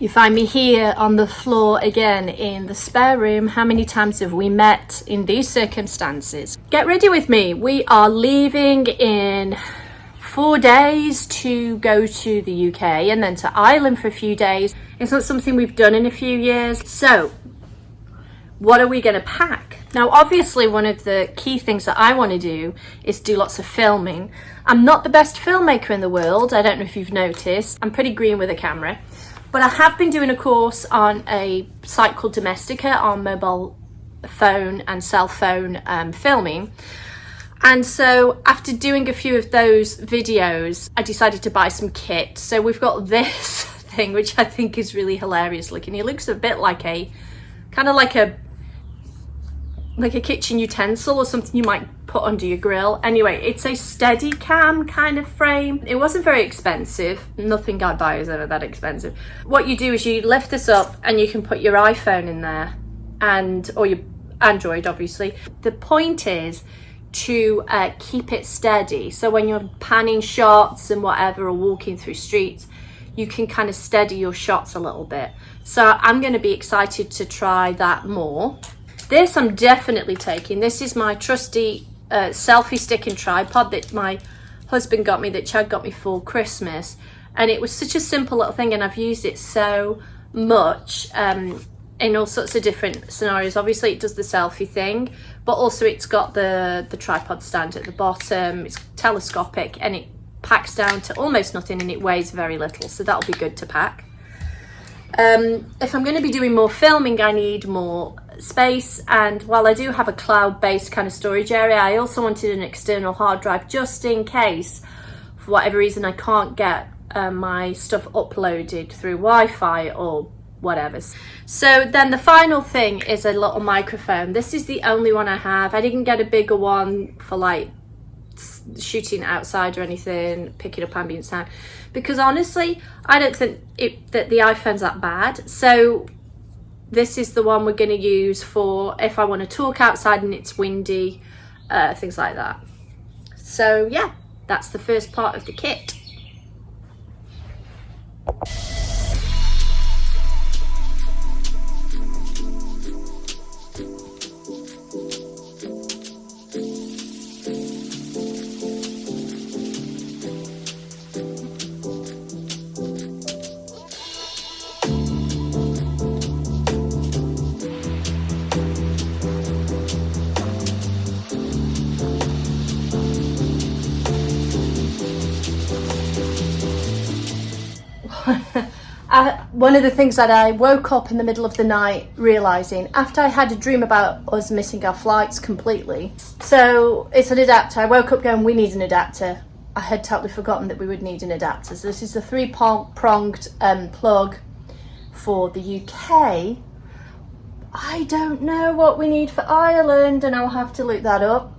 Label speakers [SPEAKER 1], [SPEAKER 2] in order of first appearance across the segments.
[SPEAKER 1] You find me here on the floor again in the spare room. How many times have we met in these circumstances? Get ready with me. We are leaving in 4 days to go to the UK and then to Ireland for a few days. It's not something we've done in a few years. So what are we going to pack? Now, obviously, one of the key things that I want to do is do lots of filming. I'm not the best filmmaker in the world. I don't know if you've noticed. I'm pretty green with a camera. But I have been doing a course on a site called Domestika on mobile phone and cell phone filming. And so after doing a few of those videos, I decided to buy some kit. So we've got this thing, which I think is really hilarious looking. It looks a bit like a, kind of like a kitchen utensil or something you might put under your grill. Anyway, it's a Steadicam kind of frame. It wasn't very expensive. Nothing I buy is ever that expensive. What you do is you lift this up and you can put your iPhone in there or your Android, obviously. The point is to keep it steady. So when you're panning shots and whatever or walking through streets, you can kind of steady your shots a little bit. So I'm going to be excited to try that more. This I'm definitely taking. This is my trusty selfie stick and tripod that my husband got me, that Chad got me for Christmas. And it was such a simple little thing, and I've used it so much in all sorts of different scenarios. Obviously it does the selfie thing, but also it's got the tripod stand at the bottom. It's telescopic and it packs down to almost nothing and it weighs very little. So that'll be good to pack. If I'm going to be doing more filming, I need more space, and while I do have a cloud-based kind of storage area, I also wanted an external hard drive just in case for whatever reason I can't get my stuff uploaded through Wi-Fi or whatever. So then the final thing is a little microphone. This is the only one I have. I didn't get a bigger one for like shooting outside or anything, picking up ambient sound, because honestly I don't think that the iPhone's that bad. So this is the one we're going to use for if I want to talk outside and it's windy, things like that. So yeah, that's the first part of the kit. One of the things that I woke up in the middle of the night realising after I had a dream about us missing our flights completely. So it's an adapter. I woke up going, we need an adapter. I had totally forgotten that we would need an adapter. So this is the three-pronged plug for the UK. I don't know what we need for Ireland and I'll have to look that up.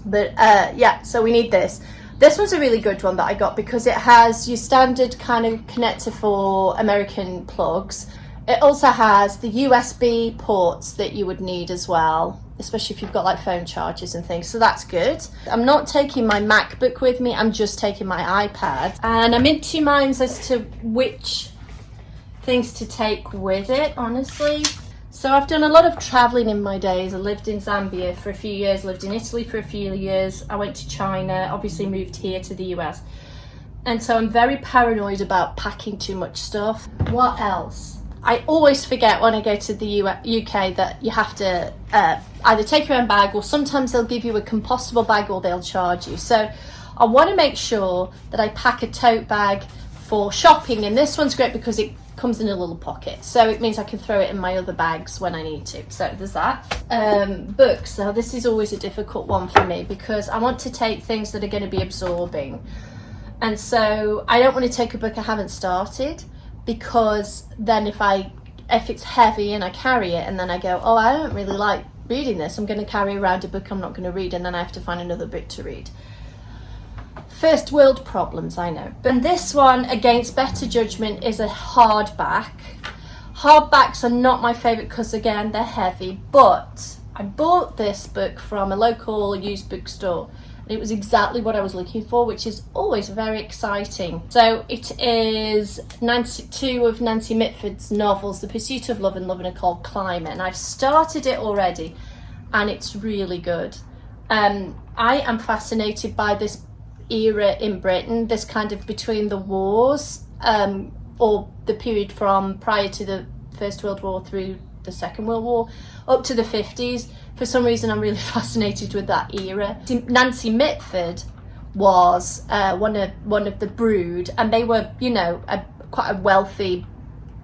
[SPEAKER 1] But yeah, so we need this. This one's a really good one that I got because it has your standard kind of connector for American plugs. It also has the USB ports that you would need as well, especially if you've got like phone chargers and things, so that's good. I'm not taking my MacBook with me, I'm just taking my iPad. And I'm in two minds as to which things to take with it, honestly. So I've done a lot of traveling in my days. I lived in Zambia for a few years, lived in Italy for a few years. I went to China, obviously moved here to the US. And so I'm very paranoid about packing too much stuff. What else? I always forget when I go to the UK that you have to either take your own bag, or sometimes they'll give you a compostable bag or they'll charge you. So I want to make sure that I pack a tote bag for shopping, and this one's great because it comes in a little pocket, so it means I can throw it in my other bags when I need to. So there's that. Books. Now this is always a difficult one for me because I want to take things that are going to be absorbing, and so I don't want to take a book I haven't started, because then if it's heavy and I carry it and then I go, oh, I don't really like reading this, I'm going to carry around a book I'm not going to read, and then I have to find another book to read. First world problems, I know. But this one, against better judgment, is a hardback. Hardbacks are not my favourite because, again, they're heavy. But I bought this book from a local used bookstore It was exactly what I was looking for, which is always very exciting. So it is two of Nancy Mitford's novels, The Pursuit of Love and Love in a Cold Climate, and I've started it already, and it's really good. I am fascinated by this era in Britain, this kind of between the wars, or the period from prior to the First World War through the Second World War, up to the 50s. For some reason, I'm really fascinated with that era. Nancy Mitford was one of the brood, and they were, you know, quite a wealthy,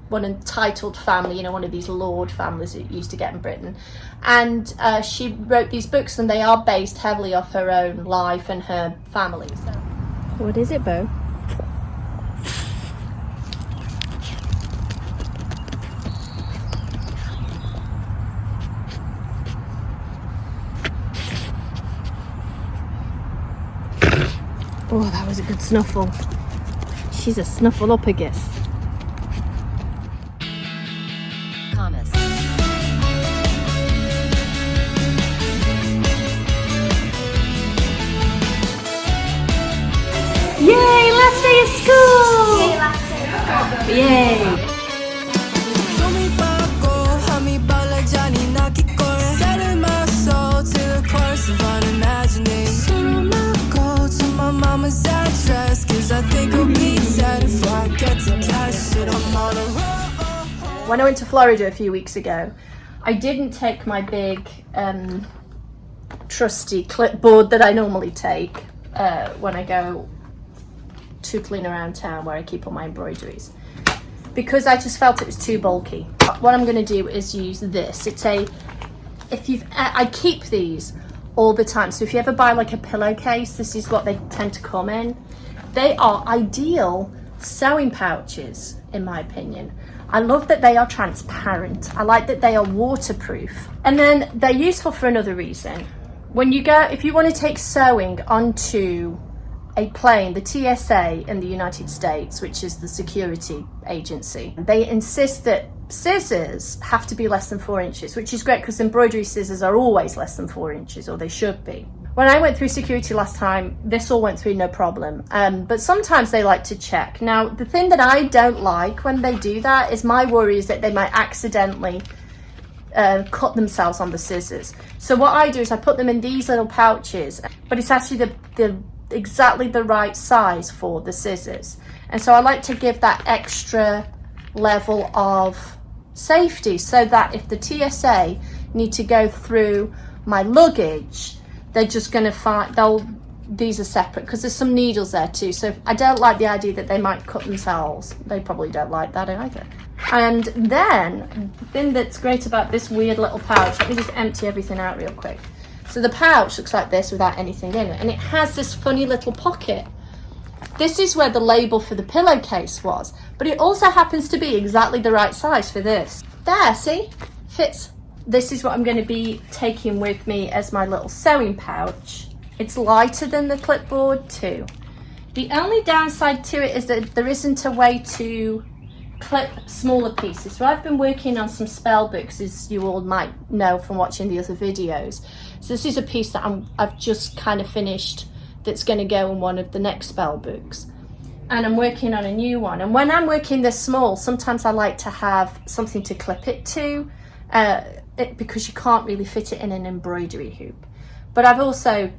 [SPEAKER 1] one entitled family, you know, one of these lord families that you used to get in Britain. And she wrote these books, and they are based heavily off her own life and her family. So. What is it, Bo? Oh, that was a good snuffle. She's a snuffleupagus. Thomas. Yay, last day of school! Yay, last day of school. Yay!
[SPEAKER 2] Mama's address, 'cause I think I'll be sad if I get to cash it. I'm on a roll.
[SPEAKER 1] When I went to Florida a few weeks ago, I didn't take my big trusty clipboard that I normally take when I go tootling around town where I keep all my embroideries, because I just felt it was too bulky. What I'm going to do is use this. I keep these all the time, so if you ever buy like a pillowcase, this is what they tend to come in. They are ideal sewing pouches, in my opinion. I love that they are transparent. I like that they are waterproof, and then they're useful for another reason. If you want to take sewing onto a plane, the TSA in the United States, which is the security agency, they insist that scissors have to be less than 4 inches, which is great because embroidery scissors are always less than 4 inches, or they should be. When I went through security last time, this all went through no problem, but sometimes they like to check. Now, the thing that I don't like when they do that is, my worry is that they might accidentally cut themselves on the scissors. So what I do is I put them in these little pouches, but it's actually exactly the right size for the scissors. And so I like to give that extra level of safety, so that if the TSA need to go through my luggage, they're just going to find these are separate, because there's some needles there too. So I don't like the idea that they might cut themselves. They probably don't like that either. And then the thing that's great about this weird little pouch, let me just empty everything out real quick. So the pouch looks like this without anything in it, and it has this funny little pocket. This is where the label for the pillowcase was, but it also happens to be exactly the right size for this. There, see? Fits. This is what I'm going to be taking with me as my little sewing pouch. It's lighter than the clipboard too. The only downside to it is that there isn't a way to clip smaller pieces. So I've been working on some spell books, as you all might know from watching the other videos. So this is a piece that I've just kind of finished, that's going to go in one of the next spell books, and I'm working on a new one. And when I'm working this small, sometimes I like to have something to clip it to, because you can't really fit it in an embroidery hoop. But I've also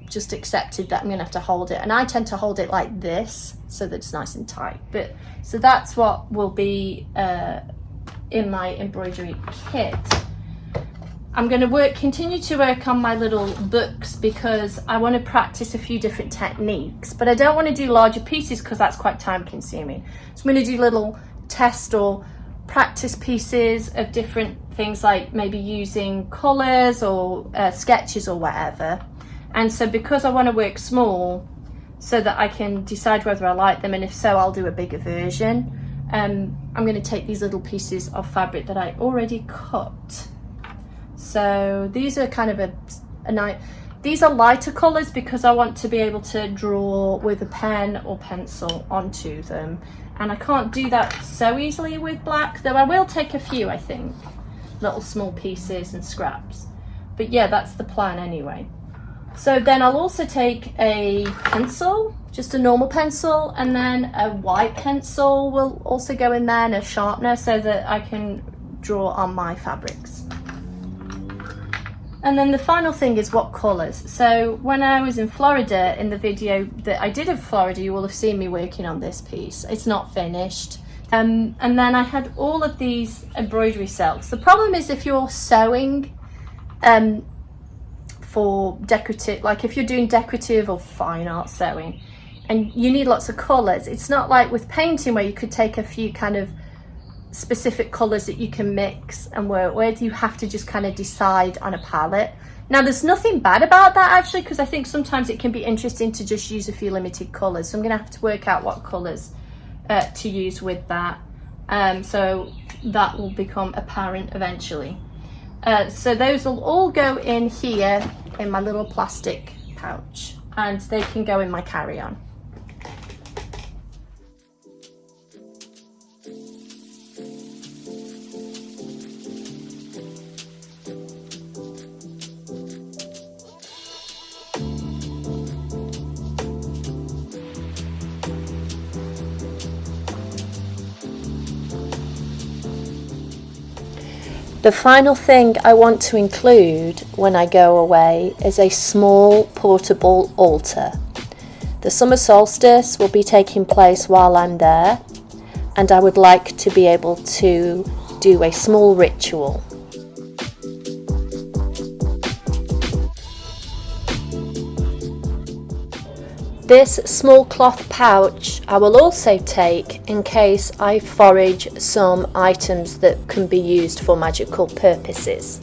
[SPEAKER 1] just accepted that I'm going to have to hold it, and I tend to hold it like this so that it's nice and tight. But so that's what will be in my embroidery kit. I'm going to continue to work on my little books, because I want to practice a few different techniques, but I don't want to do larger pieces because that's quite time consuming. So I'm going to do little test or practice pieces of different things, like maybe using colours or sketches or whatever. And so because I want to work small so that I can decide whether I like them, and if so, I'll do a bigger version, I'm going to take these little pieces of fabric that I already cut. So these are kind of these are lighter colours, because I want to be able to draw with a pen or pencil onto them, and I can't do that so easily with black, though I will take a few, I think, little small pieces and scraps. But yeah, that's the plan anyway. So then I'll also take a pencil, just a normal pencil, and then a white pencil will also go in there, and a sharpener, so that I can draw on my fabrics. And then the final thing is what colours. So when I was in Florida, in the video that I did of Florida, you will have seen me working on this piece. It's not finished. And then I had all of these embroidery silks. The problem is if you're sewing for decorative, like if you're doing decorative or fine art sewing, and you need lots of colours, it's not like with painting where you could take a few kind of specific colours that you can mix and work with. You have to just kind of decide on a palette. Now there's nothing bad about that actually, because I think sometimes it can be interesting to just use a few limited colours. So I'm gonna have to work out what colours to use with that. So that will become apparent eventually. So those will all go in here in my little plastic pouch, and they can go in my carry-on. The final thing I want to include when I go away is a small portable altar. The summer solstice will be taking place while I'm there, and I would like to be able to do a small ritual. This small cloth pouch I will also take in case I forage some items that can be used for magical purposes.